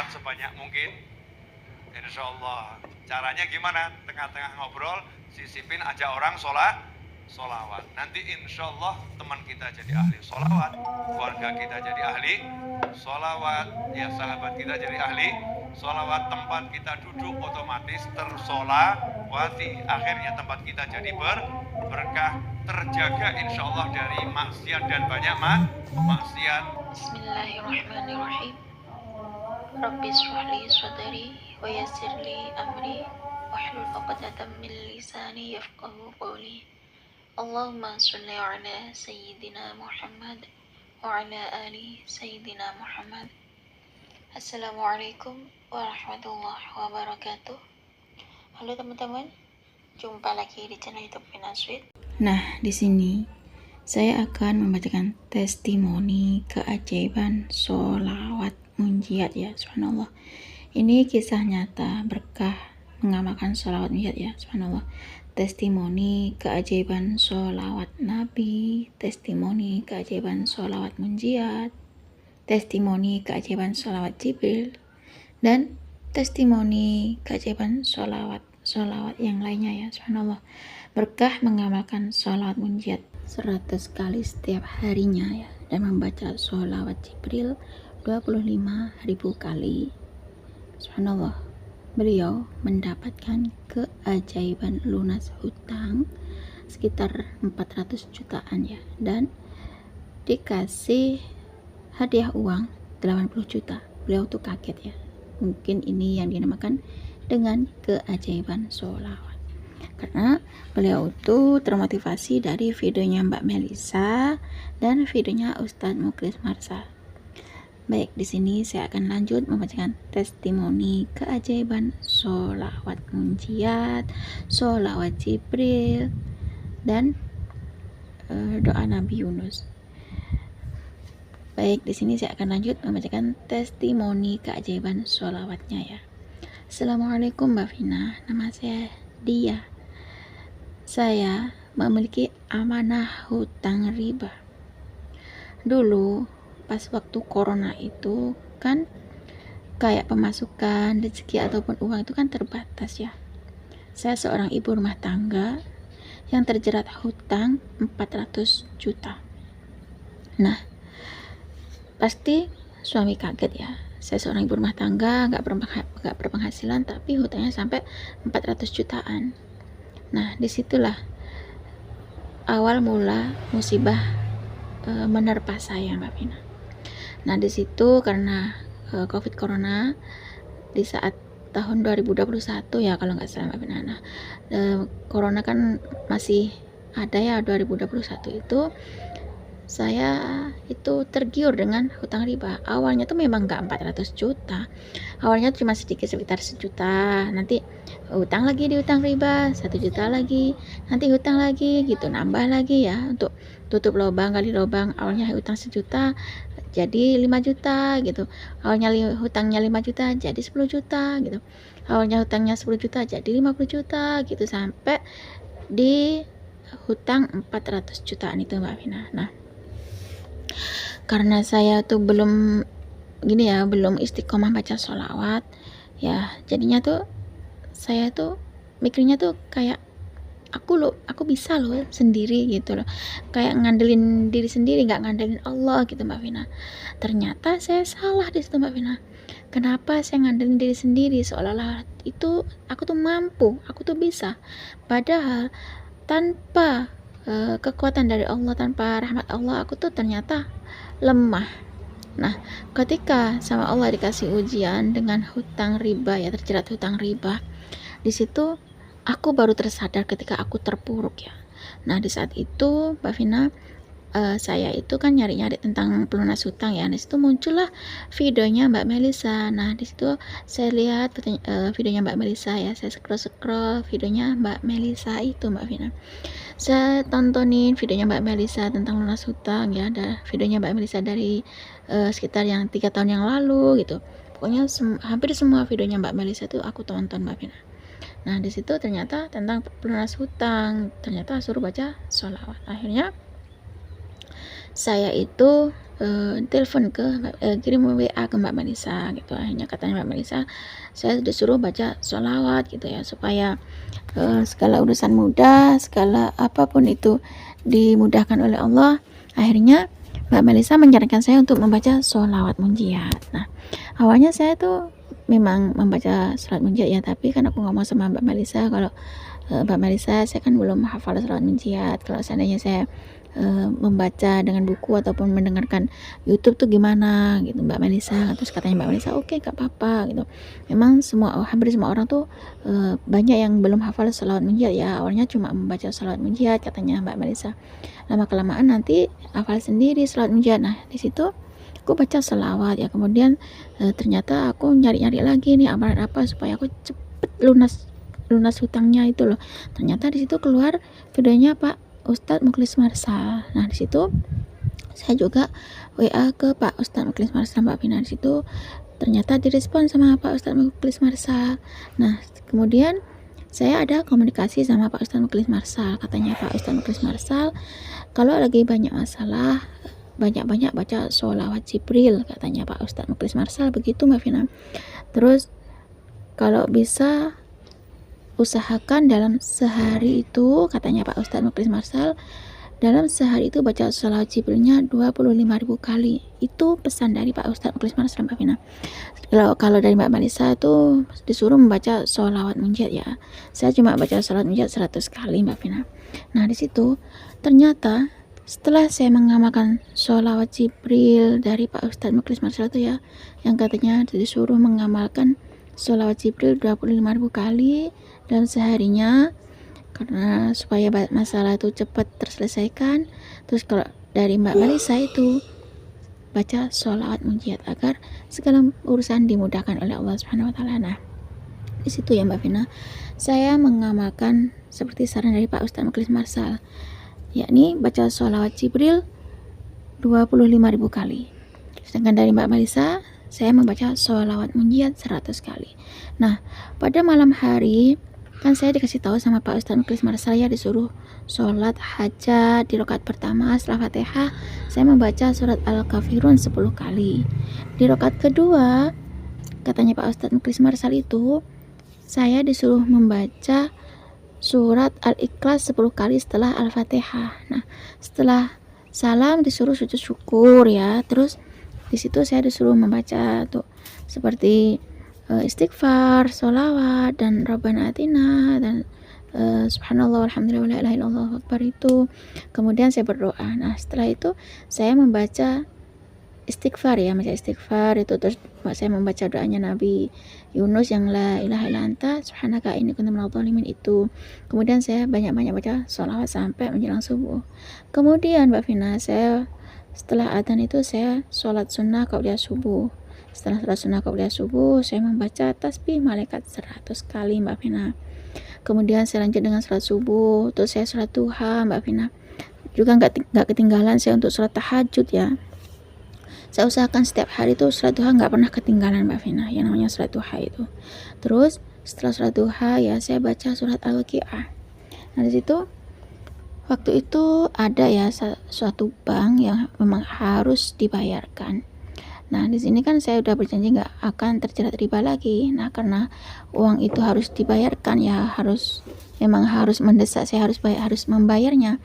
sholawat sebanyak mungkin. Insya Allah. Caranya gimana? Tengah-tengah ngobrol, sisipin ajak orang sholawat. Nanti insya Allah teman kita jadi ahli sholawat, keluarga kita jadi ahli sholawat, ya sahabat kita jadi ahli sholawat, tempat kita duduk otomatis tersolawati. Akhirnya tempat kita jadi berkah, terjaga insya Allah dari maksiat dan banyak maksiat. Bismillahirrahmanirrahim. Rabbi shrah li sadri wa yassir li amri wahlul 'uqdatam min lisani yafqahu qawli. Allahumma shalli ala sayyidina Muhammad wa ala ali sayyidina Muhammad. Assalamualaikum warahmatullahi wabarakatuh. Halo teman-teman, jumpa lagi di channel YouTube Finasweet. Nah, di sini saya akan membacakan testimoni keajaiban sholawat munjiat ya, subhanallah. Ini kisah nyata berkah mengamalkan sholawat munjiat ya, subhanallah. Testimoni keajaiban sholawat Nabi, testimoni keajaiban sholawat munjiat, testimoni keajaiban sholawat Jibril, dan testimoni keajaiban sholawat yang lainnya ya, subhanallah. Berkah mengamalkan sholawat munjiat 100 kali setiap harinya ya, dan membaca sholawat Jibril 25.000 kali, subhanallah. Beliau mendapatkan keajaiban lunas hutang sekitar 400 jutaan ya, dan dikasih hadiah uang 80 juta. Beliau tuh kaget ya. Mungkin ini yang dinamakan dengan keajaiban sholawat, karena beliau tuh termotivasi dari videonya Mbak Melisa dan videonya Ustadz Muklis Marsha. Baik, di sini saya akan lanjut membacakan testimoni keajaiban sholawat munjiat, sholawat Jibril, dan doa Nabi Yunus. Baik, di sini saya akan lanjut membacakan testimoni keajaiban sholawatnya ya. Assalamualaikum Mbak Vina, nama saya Dia. Saya memiliki amanah hutang riba. Dulu pas waktu corona itu kan kayak pemasukan, rezeki ataupun uang itu kan terbatas ya. Saya seorang ibu rumah tangga yang terjerat hutang 400 juta. Nah, pasti suami kaget ya. Saya seorang ibu rumah tangga, nggak berpenghasilan, tapi hutangnya sampai 400 jutaan. Nah, disitulah awal mula musibah menerpa saya, Mbak Vina. Nah, di situ karena COVID Corona di saat tahun 2021 ya kalau nggak salah, Mbak Vina. Nah, Corona kan masih ada ya 2021 itu. Saya itu tergiur dengan hutang riba. Awalnya tuh memang nggak 400 juta. Awalnya cuma sedikit, sekitar 1 juta. Nanti hutang lagi di hutang riba, 1 juta lagi. Nanti hutang lagi gitu, nambah lagi ya untuk tutup lubang kali lubang. Awalnya hutang 1 juta jadi 5 juta gitu. Awalnya hutangnya 5 juta jadi 10 juta gitu. Awalnya hutangnya 10 juta jadi 50 juta gitu, sampai di hutang 400 jutaan itu, Mbak Vina. Nah, karena saya tuh belum istiqomah baca sholawat ya, jadinya tuh saya tuh mikirnya tuh kayak aku bisa loh sendiri gitu loh, kayak ngandelin diri sendiri, nggak ngandelin Allah gitu, Mbak Vina. Ternyata saya salah di situ, Mbak Vina. Kenapa saya ngandelin diri sendiri, seolah-olah itu aku tuh mampu, aku tuh bisa, padahal tanpa kekuatan dari Allah, tanpa rahmat Allah, aku tuh ternyata lemah. Nah, ketika sama Allah dikasih ujian dengan hutang riba ya, terjerat hutang riba, di situ aku baru tersadar ketika aku terpuruk ya. Nah, di saat itu Mbak Vina, saya itu kan nyari-nyari tentang pelunas hutang ya. Di situ muncullah videonya Mbak Melisa. Nah, di situ saya lihat videonya Mbak Melisa ya. Saya scroll videonya Mbak Melisa itu, Mbak Vina. Saya tontonin videonya Mbak Melisa tentang lunas hutang ya. Ada videonya Mbak Melisa dari sekitar yang 3 tahun yang lalu gitu. Pokoknya hampir semua videonya Mbak Melisa itu aku tonton, Mbak Vina. Nah, di situ ternyata tentang pelunas hutang, ternyata suruh baca sholawat. Akhirnya saya itu telepon kirim WA ke Mbak Melisa gitu. Akhirnya katanya Mbak Melisa, saya disuruh baca sholawat gitu ya, supaya segala urusan mudah, segala apapun itu dimudahkan oleh Allah. Akhirnya Mbak Melisa menyarankan saya untuk membaca sholawat munjiat. Nah, awalnya saya tuh memang membaca sholawat munjiat ya, tapi kan aku ngomong sama Mbak Melisa kalau Mbak Melisa, saya kan belum hafal sholawat munjiat. Kalau seandainya saya membaca dengan buku ataupun mendengarkan YouTube tuh gimana gitu Mbak Melisa. Terus katanya Mbak Melisa, oke, gak apa-apa gitu. Memang hampir semua orang tuh banyak yang belum hafal sholawat munjiat ya. Awalnya cuma membaca sholawat munjiat katanya Mbak Melisa. Lama kelamaan nanti hafal sendiri sholawat munjiat. Nah, di situ aku baca sholawat ya. Kemudian ternyata aku nyari-nyari lagi nih amalan apa supaya aku cepet lunas hutangnya itu loh. Ternyata di situ keluar videonya Pak Ustadz Mukhlis Marsal. Nah, di situ saya juga WA ke Pak Ustadz Mukhlis Marsal, Mbak Vina. Di situ ternyata direspon sama Pak Ustadz Mukhlis Marsal. Nah, kemudian saya ada komunikasi sama Pak Ustadz Mukhlis Marsal. Katanya Pak Ustadz Mukhlis Marsal, kalau lagi banyak masalah, banyak-banyak baca sholawat Jibril, katanya Pak Ustadz Mukhlis Marsal, begitu Mbak Vina. Terus kalau bisa usahakan dalam sehari itu, katanya Pak Ustadz Mukhlis Marsal, dalam sehari itu baca sholawat Jibrilnya 25.000 kali. Itu pesan dari Pak Ustadz Mukhlis Marsal, Mbak Vina. Kalau dari Mbak Melisa itu disuruh membaca sholawat munjiat ya. Saya cuma baca sholawat munjiat 100 kali, Mbak Vina. Nah, di situ ternyata setelah saya mengamalkan sholawat Jibril dari Pak Ustadz Mukhlis Marsal itu ya, yang katanya disuruh mengamalkan sholawat Jibril 25.000 kali dalam seharinya, karena supaya masalah itu cepat terselesaikan. Terus kalau dari Mbak Melisa itu baca sholawat munjiat agar segala urusan dimudahkan oleh Allah Subhanahu wa taala. Nah, di situ ya Mbak Vina, saya mengamalkan seperti saran dari Pak Ustadz Mukhlis Marsal, yakni baca sholawat Jibril 25.000 kali. Sedangkan dari Mbak Melisa, saya membaca sholawat munjiat 100 kali. Nah, pada malam hari kan saya dikasih tahu sama Pak Ustadz Mukhlis Marsal ya, disuruh sholat hajat di rakaat pertama setelah Fatihah saya membaca surat Al-Kafirun 10 kali. Di rakaat kedua, katanya Pak Ustadz Mukhlis Marsal itu, saya disuruh membaca surat Al-Ikhlas 10 kali setelah Al-Fatihah. Nah, setelah salam disuruh sujud syukur ya. Terus di situ saya disuruh membaca tuh seperti istighfar, sholawat, dan Rabbana Atina, dan subhanallah walhamdulillah wala ilaha illallah akbar itu. Kemudian saya berdoa. Nah, setelah itu saya membaca istighfar ya, baca istighfar itu. Terus saya membaca doanya Nabi Yunus yang la ilaha illa anta subhanaka inni kuntu minadh dhalimin itu. Kemudian saya banyak-banyak baca sholawat sampai menjelang subuh. Kemudian Mbak Vina, saya setelah adzan itu saya sholat sunnah qabliyah subuh. Setelah sholat sunnah qabliyah subuh, saya membaca tasbih malaikat 100 kali Mbak Vina. Kemudian saya lanjut dengan sholat subuh, terus saya sholat duha Mbak Vina. Juga nggak ketinggalan saya untuk sholat tahajud ya. Saya usahakan setiap hari itu sholat duha nggak pernah ketinggalan Mbak Vina, yang namanya sholat duha itu. Terus setelah sholat duha ya saya baca surat Al-Waqiah. Nah, di situ waktu itu ada ya suatu bank yang memang harus dibayarkan. Nah, di sini kan saya udah berjanji nggak akan terjerat riba lagi. Nah, karena uang itu harus dibayarkan ya, memang harus mendesak, saya harus membayarnya.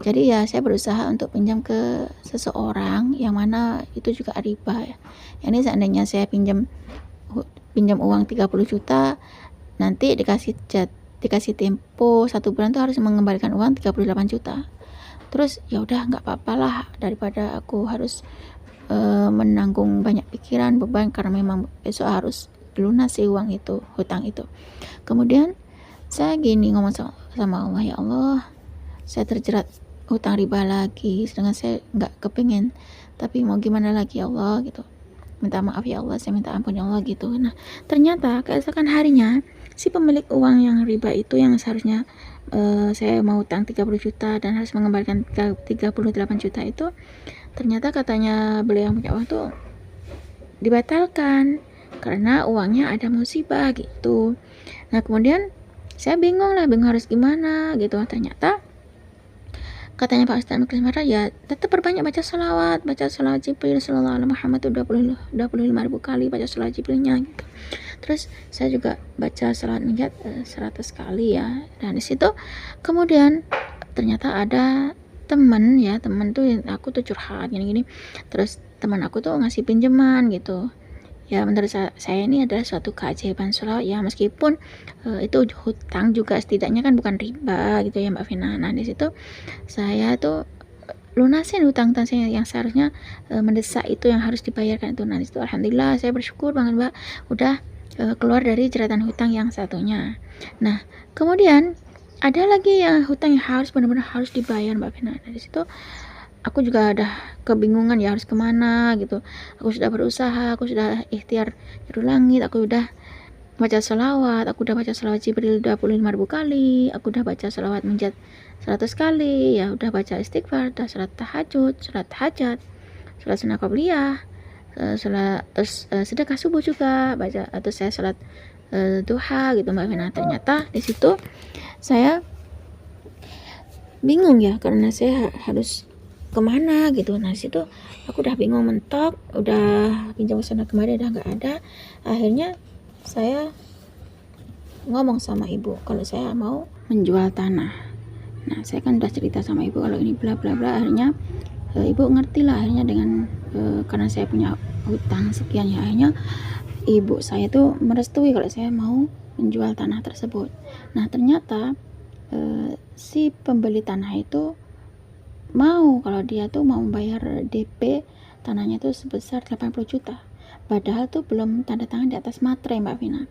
Jadi ya saya berusaha untuk pinjam ke seseorang yang mana itu juga riba ya. Ini seandainya saya pinjam uang 30 juta, nanti dikasih tempo 1 bulan tuh harus mengembalikan uang 38 juta. Terus ya udah nggak apa-apa lah, daripada aku harus menanggung banyak pikiran, beban, karena memang besok harus lunasi uang itu, hutang itu. Kemudian saya gini ngomong sama Allah, ya Allah, saya terjerat hutang riba lagi, sedangkan saya nggak kepingin, tapi mau gimana lagi ya Allah gitu. Minta maaf ya Allah, saya minta ampun ya Allah gitu. Nah, ternyata keesokan harinya si pemilik uang yang riba itu, yang seharusnya saya mau utang 30 juta dan harus mengembalikan 38 juta itu, ternyata katanya beliau yang punya uang tuh dibatalkan karena uangnya ada musibah gitu. Nah, kemudian saya bingung harus gimana gitu. Ternyata katanya Pak Ustadz Muklis Marah, ya tetap perbanyak baca salawat Jibril sallallahu alaihi Muhammad itu 25.000 kali baca salawat Jibrilnya gitu. Terus saya juga baca salawat Mijat 100 kali ya. Dan di situ kemudian ternyata ada teman tuh aku tuh curhat gini-gini, terus teman aku tuh ngasih pinjaman gitu. Ya menurut saya ini adalah suatu keajaiban sholawat ya, meskipun itu hutang juga, setidaknya kan bukan riba gitu ya Mbak Vina. Nah di situ saya tuh lunasin hutang saya yang seharusnya mendesak itu, yang harus dibayarkan itu. Nah di situ alhamdulillah saya bersyukur banget Mbak, udah keluar dari jeratan hutang yang satunya. Nah kemudian ada lagi yang hutang yang harus benar-benar harus dibayar Mbak Vina. Nah di situ aku juga udah kebingungan ya harus kemana gitu. Aku sudah berusaha, aku sudah ikhtiar juru langit, aku udah baca salawat, aku udah baca salawat Jibril 25.000 kali, aku udah baca salawat Mijat 100 kali, ya udah baca istighfar, udah salat tahajud, salat hajat, salat sunnah qabliyah, terus sedekah subuh juga baca, atau saya salat duha gitu Mbak Vina. Ternyata di situ saya bingung ya, karena saya harus kemana gitu. Nah situ aku udah bingung mentok, udah pinjam sana kemarin udah nggak ada. Akhirnya saya ngomong sama ibu kalau saya mau menjual tanah. Nah saya kan udah cerita sama ibu kalau ini bla bla bla. Akhirnya ibu ngerti lah akhirnya dengan karena saya punya hutang sekian ya, akhirnya ibu saya tuh merestui kalau saya mau menjual tanah tersebut. Nah ternyata si pembeli tanah itu mau, kalau dia tuh mau membayar DP tanahnya tuh sebesar 80 juta, padahal tuh belum tanda tangan di atas materai Mbak Vina.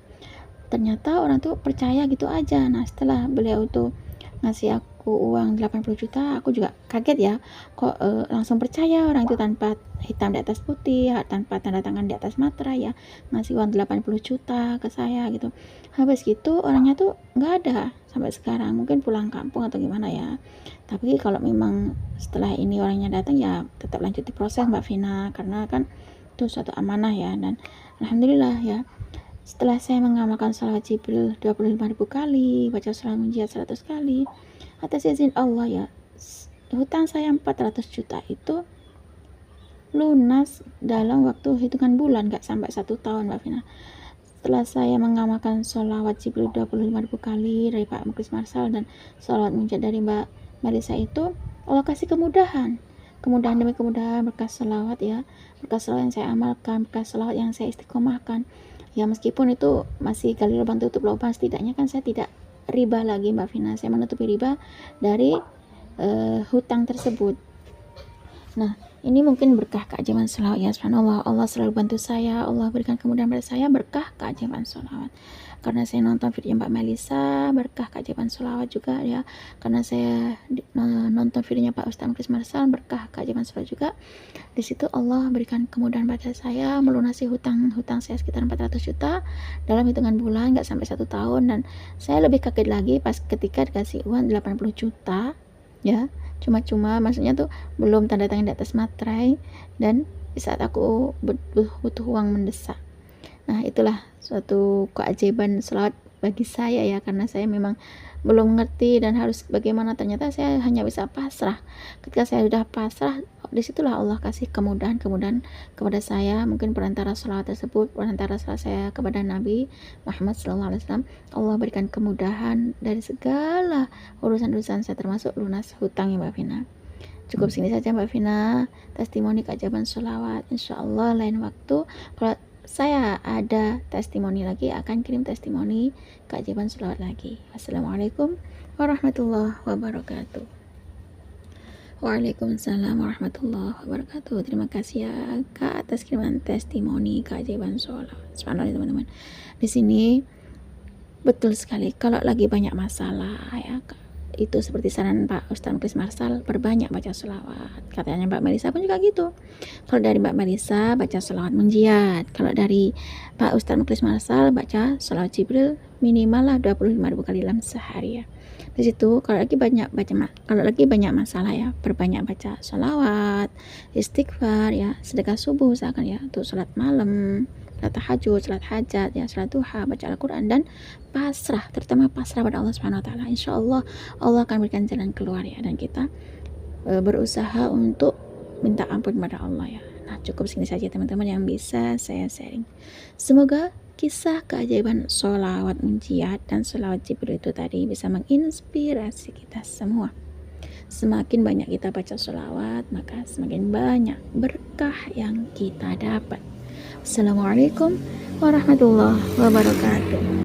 Ternyata orang tuh percaya gitu aja. Nah setelah beliau tuh ngasih aku uang 80 juta, aku juga kaget ya, kok langsung percaya orang itu tanpa hitam di atas putih, tanpa tanda tangan di atas materai ya, ngasih uang 80 juta ke saya gitu. Habis gitu orangnya tuh nggak ada sampai sekarang, mungkin pulang kampung atau gimana ya. Tapi kalau memang setelah ini orangnya datang ya tetap lanjut di proses Mbak Vina, karena kan itu suatu amanah ya. Dan alhamdulillah ya, setelah saya mengamalkan salawat Jibril 25.000 kali, baca salawat Mijat 100 kali, atas izin Allah ya, hutang saya 400 juta itu lunas dalam waktu hitungan bulan, gak sampai 1 tahun Mbak Vina. Setelah saya mengamalkan salawat Jibril 25.000 kali dari Pak Muklis Marsal dan salawat Mijat dari Mbak Marisa itu, Allah kasih kemudahan demi kemudahan, berkah salawat ya, berkah salawat yang saya amalkan, berkah salawat yang saya istiqomahkan ya, meskipun itu masih gali lubang tutup lubang, setidaknya kan saya tidak riba lagi Mbak Vina, saya menutupi riba dari hutang tersebut. Nah ini mungkin berkah keajaiban salawat ya, subhanallah, Allah selalu bantu saya, Allah berikan kemudahan pada saya, berkah keajaiban salawat. Karena saya nonton video Mbak Melisa, berkah keajaiban salawat juga ya. Karena saya nonton videonya Pak Ustadz Muklis Marsal, berkah keajaiban salawat juga. Di situ Allah berikan kemudahan pada saya melunasi hutang saya sekitar 400 juta dalam hitungan bulan, nggak sampai 1 tahun. Dan saya lebih kaget lagi pas ketika dikasih uang 80 juta ya, cuma-cuma, maksudnya tuh belum tanda tangan di atas materai, dan di saat aku butuh uang mendesak. Nah itulah suatu keajaiban salawat bagi saya ya, karena saya memang belum ngerti dan harus bagaimana. Ternyata saya hanya bisa pasrah. Ketika saya sudah pasrah, disitulah Allah kasih kemudahan kepada saya. Mungkin perantara salawat tersebut, perantara salawat saya kepada Nabi Muhammad SAW, Allah berikan kemudahan dari segala urusan-urusan saya, termasuk lunas hutang ya Mbak Vina. Cukup sini saja Mbak Vina testimoni keajaiban salawat. Insya Allah lain waktu kalau saya ada testimoni lagi, akan kirim testimoni keajaiban salawat lagi. Wassalamualaikum warahmatullahi wabarakatuh. Waalaikumsalam warahmatullahi wabarakatuh. Terima kasih ya Kak atas kiriman testimoni keajaiban salawat. Subhanallah teman-teman. Di sini betul sekali, kalau lagi banyak masalah ya Kak, itu seperti saran Pak Ustadz Muklis Marsal, perbanyak baca selawat. Katanya Mbak Melisa pun juga gitu. Kalau dari Mbak Melisa baca selawat Munjiat, kalau dari Pak Ustadz Muklis Marsal baca selawat Jibril minimal lah 25.000 kali dalam sehari ya. Di situ kalau lagi banyak masalah ya, perbanyak baca selawat, istighfar ya, sedekah subuh misalkan ya, untuk sholat malam, sholat tahajud, sholat hajat ya, sholat duha, baca Al-Quran, dan pasrah, terutama pasrah pada Allah Subhanahu wa taala. Insya Allah Allah akan berikan jalan keluar ya, dan kita berusaha untuk minta ampun kepada Allah ya. Nah, cukup segini saja teman-teman yang bisa saya sharing. Semoga kisah keajaiban sholawat munjiat dan sholawat Jibril itu tadi bisa menginspirasi kita semua. Semakin banyak kita baca sholawat, maka semakin banyak berkah yang kita dapat. Assalamualaikum warahmatullahi wabarakatuh.